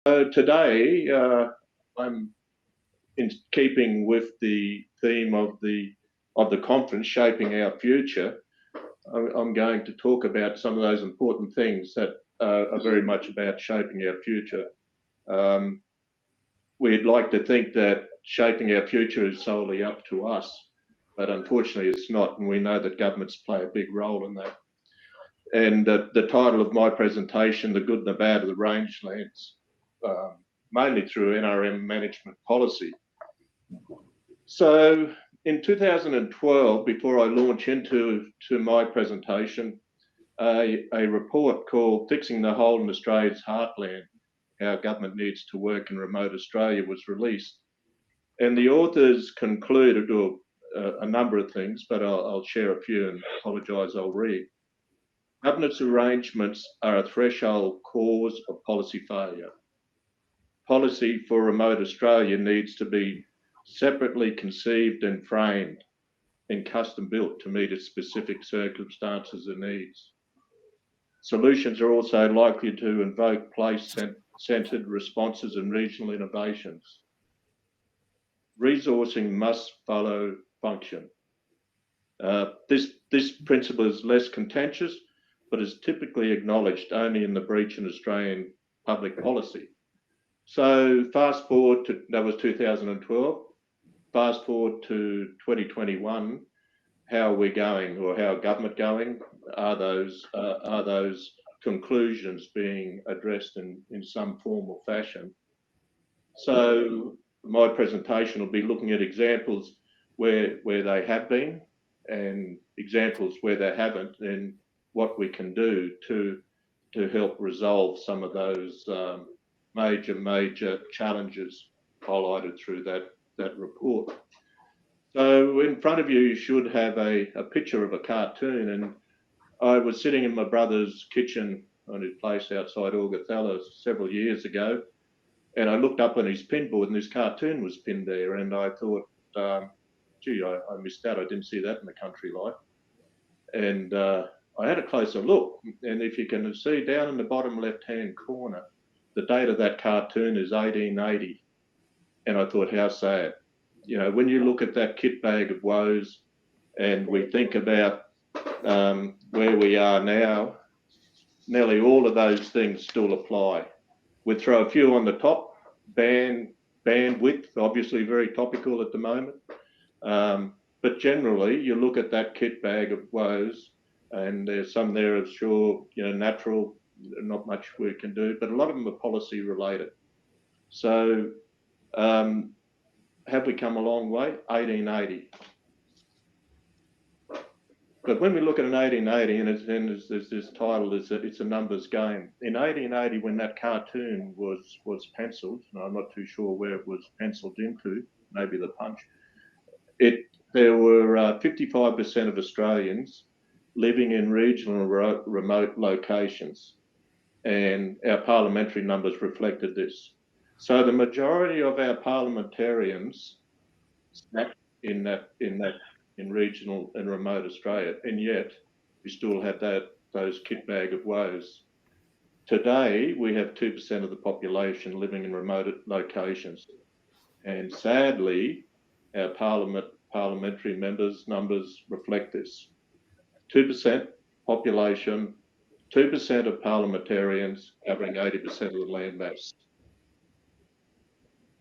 Today, I'm in keeping with the theme of the conference, Shaping Our Future. I'm going to talk about some of those important things that are very much about shaping our future. We'd like to think that shaping our future is solely up to us, but unfortunately it's not, and we know that governments play a big role in that. And the title of my presentation, The Good and the Bad of the Rangelands, mainly through NRM management policy. So in 2012, before I launch into my presentation, a report called Fixing the Hole in Australia's Heartland, How Government Needs to Work in Remote Australia was released. And the authors concluded a number of things, but I'll share a few and apologise, I'll read. Governance arrangements are a threshold cause of policy failure. Policy for remote Australia needs to be separately conceived and framed and custom built to meet its specific circumstances and needs. Solutions are also likely to invoke place-centred responses and regional innovations. Resourcing must follow function. This principle is less contentious, but is typically acknowledged only in the breach in Australian public policy. So fast forward to, that was 2012, fast forward to 2021, how are we going, or how are government going? Are those conclusions being addressed in some form or fashion? So my presentation will be looking at examples where they have been and examples where they haven't, and what we can do to help resolve some of those major challenges highlighted through that report. So in front of you, you should have a picture of a cartoon, and I was sitting in my brother's kitchen on his place outside Augathella several years ago, and I looked up on his pinboard and this cartoon was pinned there, and I thought, gee, I missed that. I didn't see that in the country life. And I had a closer look, and if you can see down in the bottom left-hand corner, the date of that cartoon is 1880. And I thought, how sad. You know, when you look at that kit bag of woes and we think about where we are now, nearly all of those things still apply. We'd throw a few on the top. Bandwidth, obviously very topical at the moment. But generally, you look at that kit bag of woes, and there's some there of sure, you know, natural, not much we can do, but a lot of them are policy related. So have we come a long way? 1880. But when we look at an 1880, and there's this title, it's a numbers game. In 1880, when that cartoon was penciled, and I'm not too sure where it was penciled into, maybe the punch, there were 55% of Australians living in regional and remote locations, and our parliamentary numbers reflected this. So the majority of our parliamentarians sat in regional and remote Australia, and yet we still had those kit bag of woes. Today we have 2% of the population living in remote locations, and sadly our parliamentary members' numbers reflect this. 2% population, 2% of parliamentarians covering 80% of the land mass.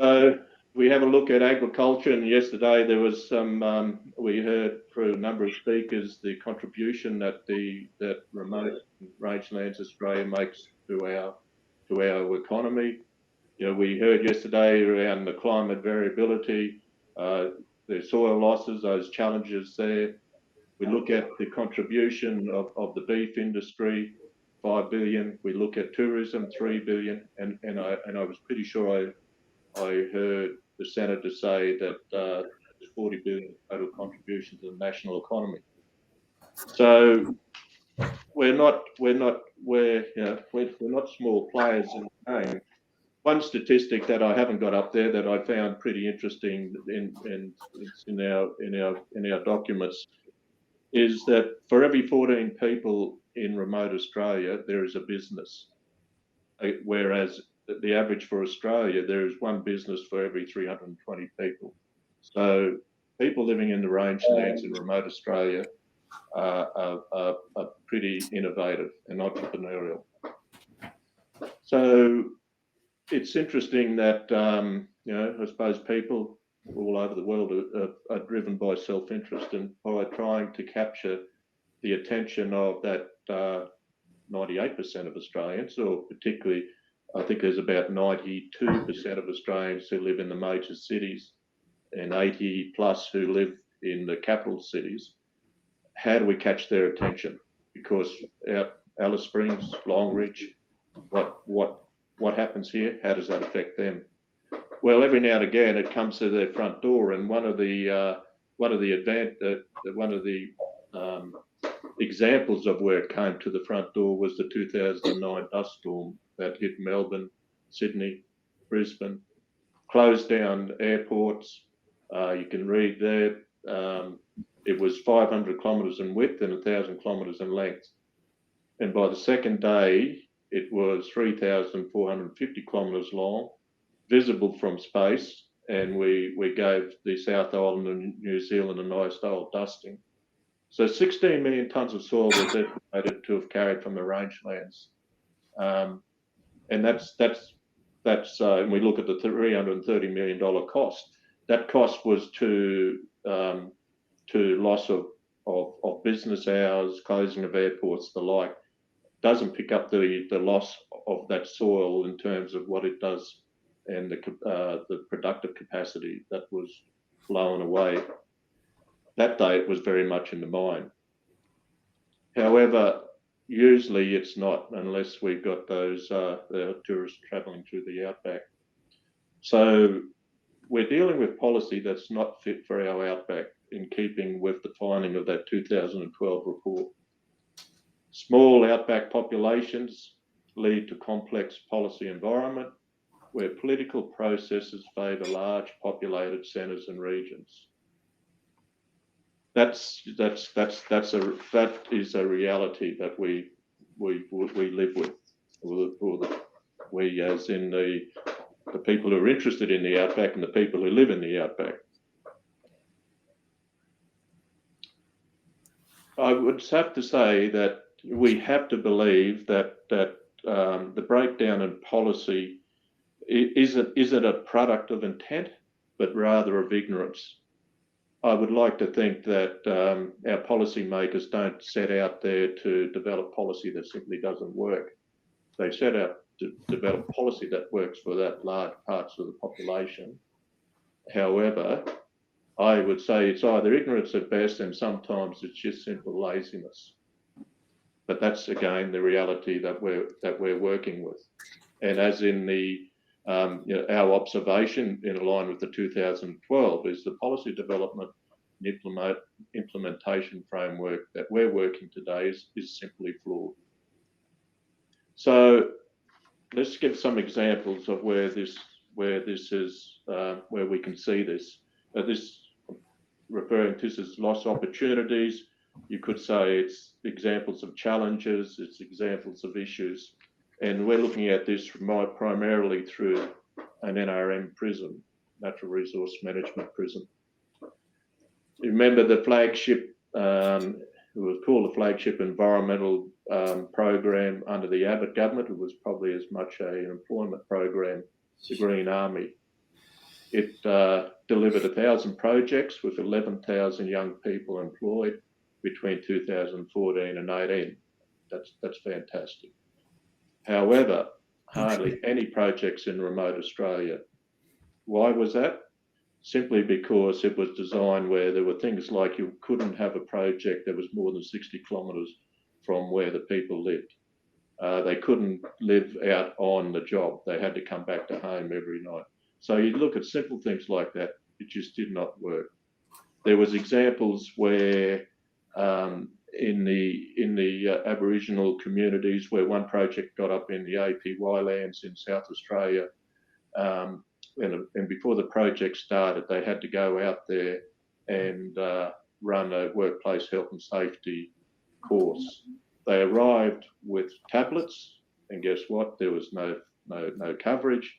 So we have a look at agriculture, and yesterday there was some, we heard through a number of speakers the contribution that remote rangelands Australia makes to our economy. You know, we heard yesterday around the climate variability, the soil losses, those challenges there. We look at the contribution of the beef industry, 5 billion. We look at tourism, 3 billion, and I was pretty sure I heard the senator say that there's 40 billion total contribution to the national economy. So we're not small players in the game. One statistic that I haven't got up there that I found pretty interesting in our documents is that for every 14 people in remote Australia, there is a business, whereas the average for Australia, there is one business for every 320 people. So people living in the rangelands in remote Australia are pretty innovative and entrepreneurial. So it's interesting that, I suppose people all over the world are driven by self-interest and by trying to capture the attention of that 98% of Australians, or particularly, I think there's about 92% of Australians who live in the major cities and 80 plus who live in the capital cities. How do we catch their attention? Because Alice Springs, Longreach, what happens here? How does that affect them? Well, every now and again, it comes to their front door, and one of the examples of where it came to the front door was the 2009 dust storm that hit Melbourne, Sydney, Brisbane, closed down airports. You can read there. It was 500 kilometres in width and 1,000 kilometres in length. And by the second day, it was 3,450 kilometres long, visible from space, and we gave the South Island of New Zealand a nice old dusting. So 16 million tonnes of soil was estimated to have carried from the rangelands, and that's and we look at the $330 million cost. That cost was to loss of business hours, closing of airports, the like. Doesn't pick up the loss of that soil in terms of what it does and the productive capacity that was blown away. That day it was very much in the mine. However, usually it's not unless we've got those tourists travelling through the outback. So we're dealing with policy that's not fit for our outback, in keeping with the finding of that 2012 report. Small outback populations lead to complex policy environment where political processes favour large populated centres and regions. That is a reality that we live with, we as in the people who are interested in the outback and the people who live in the outback. I would have to say that we have to believe that the breakdown in policy isn't a product of intent, but rather of ignorance. I would like to think that our policymakers don't set out there to develop policy that simply doesn't work. They set out to develop policy that works for that large parts of the population. However, I would say it's either ignorance at best, and sometimes it's just simple laziness. But that's again the reality that we're working with. And as in the our observation in line with the 2012 is the policy development and implementation framework that we're working today is simply flawed. So let's give some examples of where we can see this. This referring to this as lost opportunities. You could say it's examples of challenges, it's examples of issues. And we're looking at this primarily through an NRM prism, natural resource management prism. You remember the Flagship, it was called the Flagship Environmental Program under the Abbott government. It was probably as much an employment program, the Green Army. It delivered 1,000 projects with 11,000 young people employed between 2014 and 18. That's fantastic. However, hardly any projects in remote Australia. Why was that? Simply because it was designed where there were things like you couldn't have a project that was more than 60 kilometres from where the people lived. They couldn't live out on the job. They had to come back to home every night. So you look at simple things like that, it just did not work. There was examples where in the Aboriginal communities where one project got up in the APY lands in South Australia, and before the project started, they had to go out there and run a workplace health and safety course. They arrived with tablets, and guess what? There was no no coverage,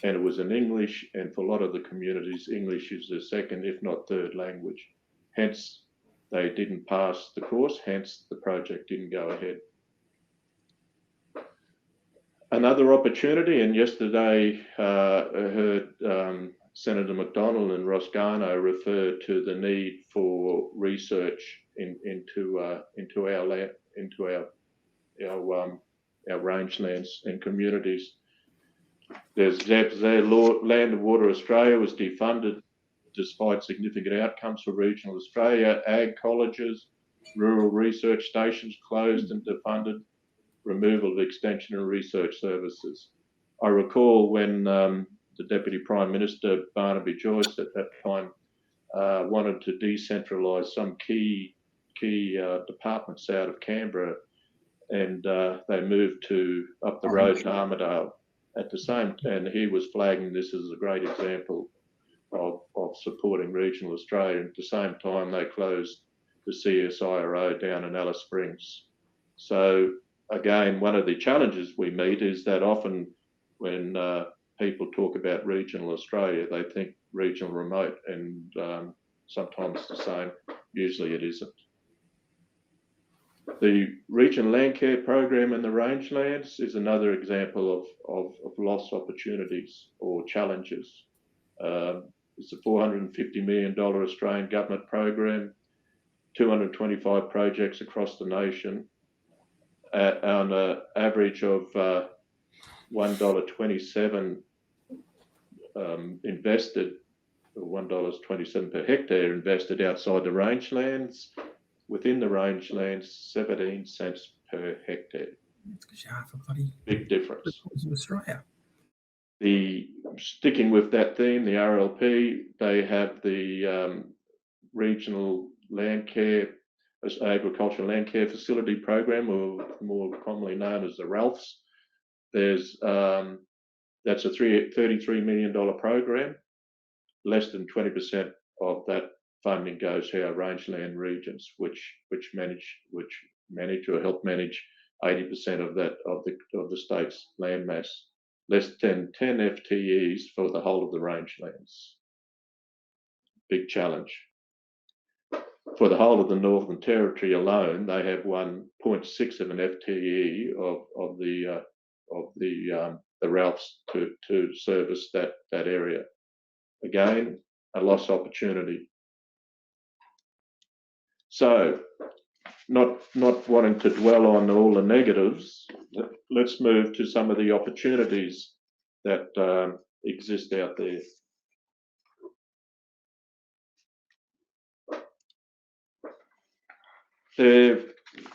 and it was in English, and for a lot of the communities, English is their second, if not third language. Hence, they didn't pass the course, hence the project didn't go ahead. Another opportunity, and yesterday I heard Senator McDonald and Ross Garno refer to the need for research into our rangelands and communities. There's examples there. Land and Water Australia was defunded despite significant outcomes for regional Australia. Ag colleges, rural research stations closed and defunded. Removal of extension and research services. I recall when the Deputy Prime Minister, Barnaby Joyce, at that time, wanted to decentralise some key departments out of Canberra, and they moved up the road to Armidale. At the same time, and he was flagging this as a great example of supporting regional Australia. At the same time, they closed the CSIRO down in Alice Springs. So again, one of the challenges we meet is that often when people talk about regional Australia, they think regional remote, and sometimes the same. Usually it isn't. The regional Landcare program in the rangelands is another example of lost opportunities or challenges. It's a $450 million Australian government program, 225 projects across the nation, on an average of $1.27 invested, or $1.27 per hectare invested outside the rangelands. Within the rangelands, 17 cents per hectare. That's because you half a bloody big difference. Australia. Sticking with that theme, the RLP, they have the regional Landcare, agricultural Landcare facility program, or more commonly known as the RALFs. That's a $33 million program. Less than 20% of that funding goes to our rangeland regions, which manage or help manage 80% of the state's land mass. Less than 10 FTEs for the whole of the rangelands. Big challenge. For the whole of the Northern Territory alone, they have 1.6 of an FTE of the RALFs to service that area. Again, a lost opportunity. So, not wanting to dwell on all the negatives, let's move to some of the opportunities that exist out there.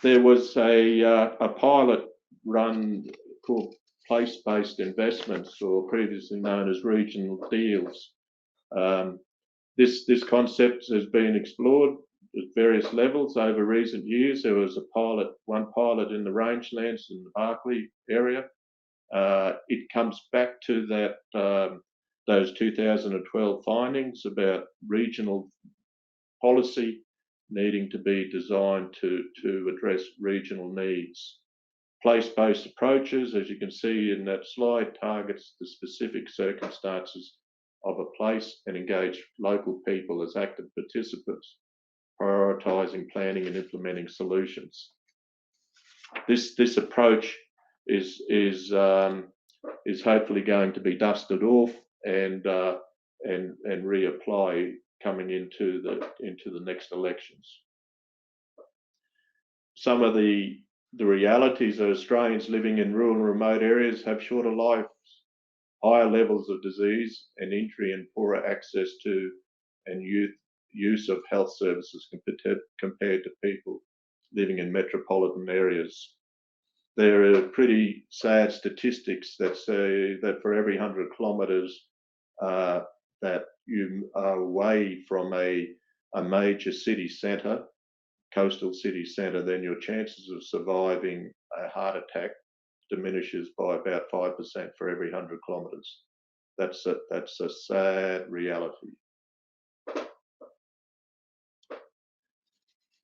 There was a pilot run called Placebased investments, or previously known as regional deals. This concept has been explored at various levels over recent years. There was one pilot in the rangelands in the Barkly area. It comes back to those 2012 findings about regional policy needing to be designed to address regional needs. Place-based approaches, as you can see in that slide, targets the specific circumstances of a place and engage local people as active participants, prioritising, planning and implementing solutions. This approach is hopefully going to be dusted off and reapply coming into the next elections. Some of the realities of Australians living in rural and remote areas have shorter lives, higher levels of disease and injury, and poorer access to and use of health services compared to people living in metropolitan areas. There are pretty sad statistics that say that for every 100 kilometres that you are away from a major city centre, coastal city centre, then your chances of surviving a heart attack diminishes by about 5% for every 100 kilometres. That's a sad reality.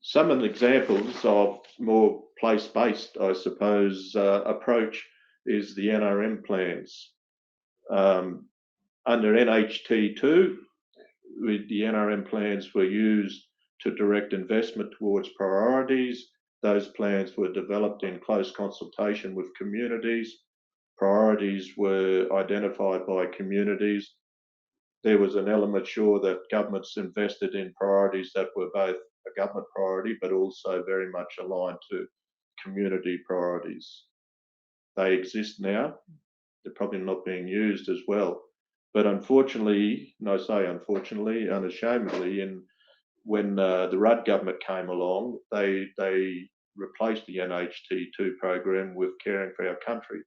Some of the examples of more place-based, I suppose, approach is the NRM plans. Under NHT2, the NRM plans were used to direct investment towards priorities. Those plans were developed in close consultation with communities. Priorities were identified by communities. There was an element, sure, that governments invested in priorities that were both a government priority, but also very much aligned to community priorities. They exist now. They're probably not being used as well. But unfortunately, and I say unfortunately, unashamedly, when the Rudd government came along, they replaced the NHT2 program with Caring for Our Country,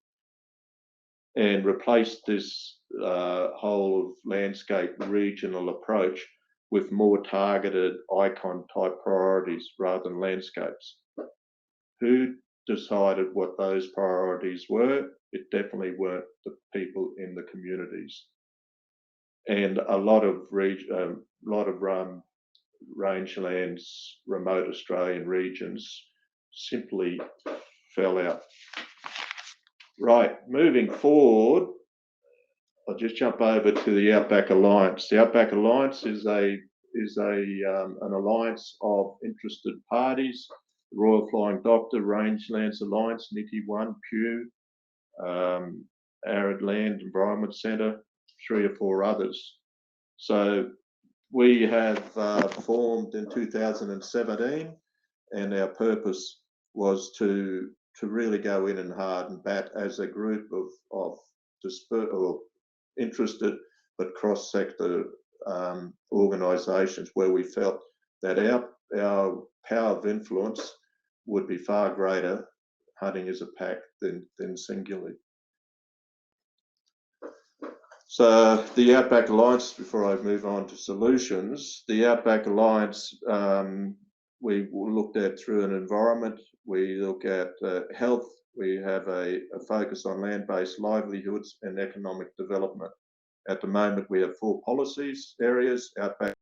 and replaced this whole landscape regional approach with more targeted icon type priorities rather than landscapes. Who decided what those priorities were? It definitely weren't the people in the communities. And a lot of rangelands, remote Australian regions simply fell out. Right, moving forward, I'll just jump over to the Outback Alliance. The Outback Alliance is an alliance of interested parties: the Royal Flying Doctor, Rangelands Alliance, NITI One, Pew, Arid Land Environment Centre, 3 or 4 others. So we have formed in 2017, and our purpose was to really go in and hard and bat as a group of interested but cross-sector organisations, where we felt that our power of influence would be far greater hunting as a pack than singularly. So the Outback Alliance, before I move on to solutions, the Outback Alliance, we looked at through an environment. We look at health. We have a focus on land-based livelihoods and economic development. At the moment, we have 4 policies areas: Outback